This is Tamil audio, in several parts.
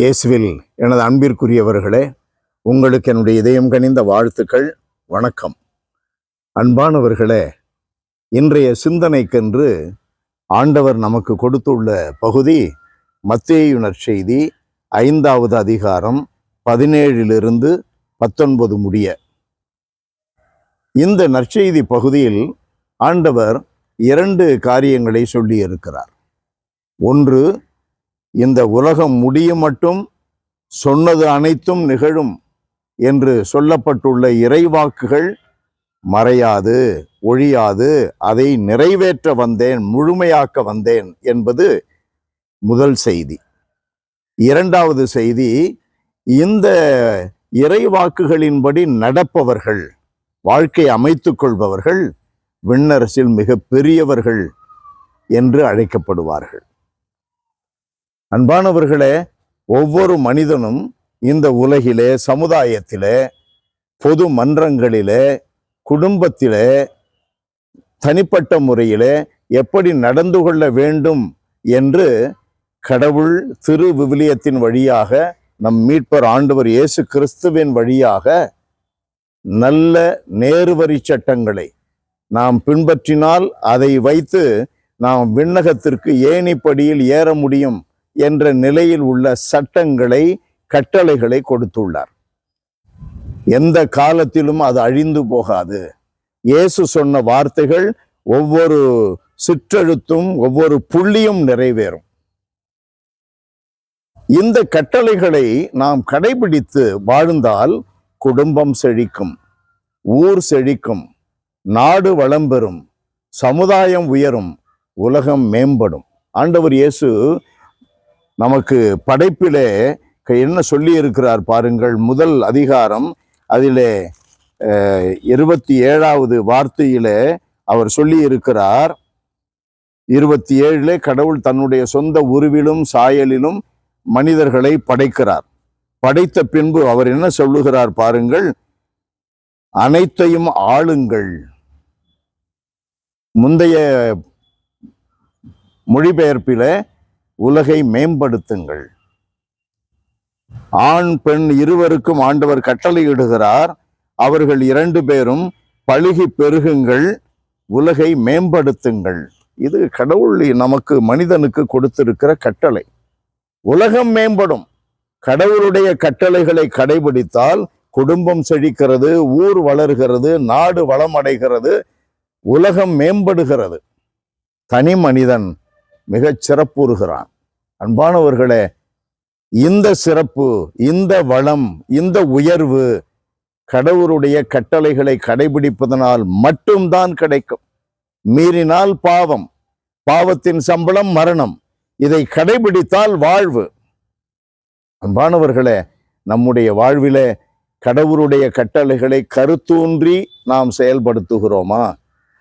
இயேசுவில் எனது அன்பிற்குரியவர்களே, உங்களுக்கு என்னுடைய இதயம் கனிந்த வாழ்த்துக்கள். வணக்கம். அன்பானவர்களே, இன்றைய சிந்தனைக்கென்று ஆண்டவர் நமக்கு கொடுத்துள்ள பகுதி மத்தேயு நற்செய்தி 5வது அதிகாரம் 17 19 முடிய. இந்த நற்செய்தி பகுதியில் ஆண்டவர் 2 காரியங்களை சொல்லி இருக்கிறார். ஒன்று, இந்த உலகம் முடியும் மட்டும் சொன்னது அனைத்தும் நிகழும் என்று சொல்லப்பட்டுள்ள இறைவாக்குகள் மறையாது, ஒழியாது, அதை நிறைவேற்ற வந்தேன், முழுமையாக்க வந்தேன் என்பது முதல் செய்தி. 2வது செய்தி, இந்த இறைவாக்குகளின்படி நடப்பவர்கள், வாழ்க்கை அமைத்துக் கொள்பவர்கள் விண்ணரசில் மிக பெரியவர்கள் என்று அழைக்கப்படுவார்கள். அன்பானவர்களே, ஒவ்வொரு மனிதனும் இந்த உலகிலே, சமுதாயத்திலே, பொது மன்றங்களிலே, குடும்பத்திலே, தனிப்பட்ட முறையிலே எப்படி நடந்து கொள்ள வேண்டும் என்று கடவுள் திரு விவிலியத்தின் வழியாக, நம் மீட்பர் ஆண்டவர் இயேசு கிறிஸ்துவின் வழியாக நல்ல நேர்வரி சட்டங்களை நாம் பின்பற்றினால் அதை வைத்து நாம் விண்ணகத்திற்கு ஏணிப்படியில் ஏற முடியும் என்ற நிலையில் உள்ள சட்டங்களை, கட்டளைகளை கொடுத்துள்ளார். எந்த காலத்திலும் அது அழிந்து போகாது. இயேசு சொன்ன வார்த்தைகள் ஒவ்வொரு சிற்றெழுத்தும் ஒவ்வொரு புள்ளியும் நிறைவேறும். இந்த கட்டளைகளை நாம் கடைபிடித்து வாழ்ந்தால் குடும்பம் செழிக்கும், ஊர் செழிக்கும், நாடு வளம் பெறும், சமுதாயம் உயரும், உலகம் மேம்படும். ஆண்டவர் இயேசு நமக்கு படைப்பிலே என்ன சொல்லி இருக்கிறார் பாருங்கள். முதல் அதிகாரம் அதிலே 27வது வார்த்தையிலே அவர் சொல்லி இருக்கிறார். 27 கடவுள் தன்னுடைய சொந்த உருவிலும் சாயலிலும் மனிதர்களை படைக்கிறார். படைத்த பின்பு அவர் என்ன சொல்லுகிறார் பாருங்கள், அனைத்தையும் ஆளுங்கள். முந்தைய மொழிபெயர்ப்பிலே உலகை மேம்படுத்துங்கள். ஆண் பெண் இருவருக்கும் ஆண்டவர் கட்டளையிடுகிறார். அவர்கள் 2 பேரும் பழுகி பெருகுங்கள், உலகை மேம்படுத்துங்கள். இது கடவுள் நமக்கு, மனிதனுக்கு கொடுத்திருக்கிற கட்டளை. உலகம் மேம்படும். கடவுளுடைய கட்டளைகளை கடைபிடித்தால் குடும்பம் செழிக்கிறது, ஊர் வளர்கிறது, நாடு வளமடைகிறது, உலகம் மேம்படுகிறது, தனி மனிதன் மிகச் சிறப்புறுகிறான். அன்பானவர்களே, இந்த சிறப்பு, இந்த வளம், இந்த உயர்வு கடவுளுடைய கட்டளைகளை கடைபிடிப்பதனால் மட்டும்தான் கிடைக்கும். மீறினால் பாவம், பாவத்தின் சம்பளம் மரணம். இதை கடைபிடித்தால் வாழ்வு. அன்பானவர்களே, நம்முடைய வாழ்விலே கடவுளுடைய கட்டளைகளை கருத்தூன்றி நாம் செயல்படுத்துகிறோமா?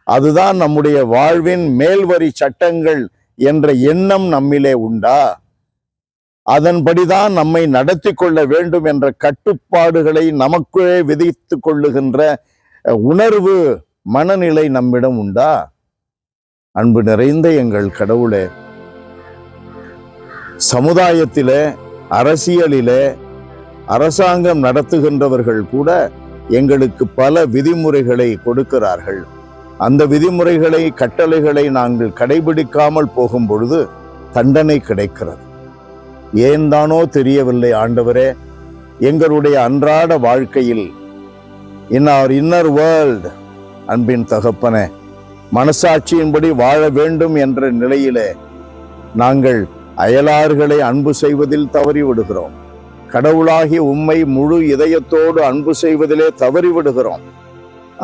அதுதான் நம்முடைய வாழ்வின் மேல்வரி சட்டங்கள் என்ற எண்ணம் நம்மிலே உண்டா? அதன்படிதான் நம்மை நடத்தி கொள்ள வேண்டும் என்ற கட்டுப்பாடுகளை நமக்குள்ளே விதித்து கொள்ளுகின்ற உணர்வு, மனநிலை நம்மிடம் உண்டா? அன்பு நிறைந்த எங்கள் கடவுளே, சமுதாயத்திலே, அரசியலிலே, அரசாங்கம் நடத்துகின்றவர்கள் கூட எங்களுக்கு பல விதிமுறைகளை கொடுக்கிறார்கள். அந்த விதிமுறைகளை, கட்டளைகளை நாங்கள் கடைபிடிக்காமல் போகும் பொழுது தண்டனை கிடைக்கிறது. ஏன் தானோ தெரியவில்லை ஆண்டவரே. எங்களுடைய அன்றாட வாழ்க்கையில், இன் அவர் இன்னர் வேர்ல்ட், அன்பின் தகப்பனே, மனசாட்சியின்படி வாழ வேண்டும் என்ற நிலையிலே நாங்கள் அயலார்களை அன்பு செய்வதில் தவறிவிடுகிறோம். கடவுளாகி உம்மை முழு இதயத்தோடு அன்பு செய்வதிலே தவறிவிடுகிறோம்.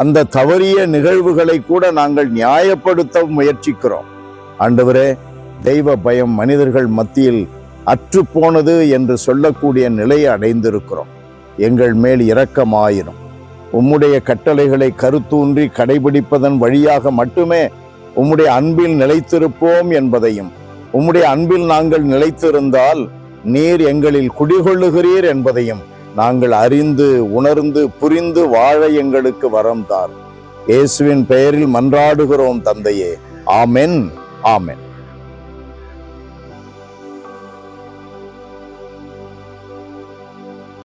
அந்த தவறிய நிகழ்வுகளை கூட நாங்கள் நியாயப்படுத்த முயற்சிக்கிறோம். ஆண்டவரே, தெய்வ பயம் மனிதர்கள் மத்தியில் அற்று போனது என்று சொல்லக்கூடிய நிலையை அடைந்திருக்கிறோம். எங்கள் மேல் இரக்கமாயிரும். உம்முடைய கட்டளைகளை கருத்தூன்றி கடைபிடிப்பதன் வழியாக மட்டுமே உம்முடைய அன்பில் நிலைத்திருப்போம் என்பதையும், உம்முடைய அன்பில் நாங்கள் நிலைத்திருந்தால் நீர் எங்களில் குடிகொள்ளுகிறீர் என்பதையும் நாங்கள் அறிந்து, உணர்ந்து, புரிந்து வாழ எங்களுக்கு வரம் தார். இயேசுவின் பெயரில் மன்றாடுகிறோம் தந்தையே. ஆமென், ஆமென்.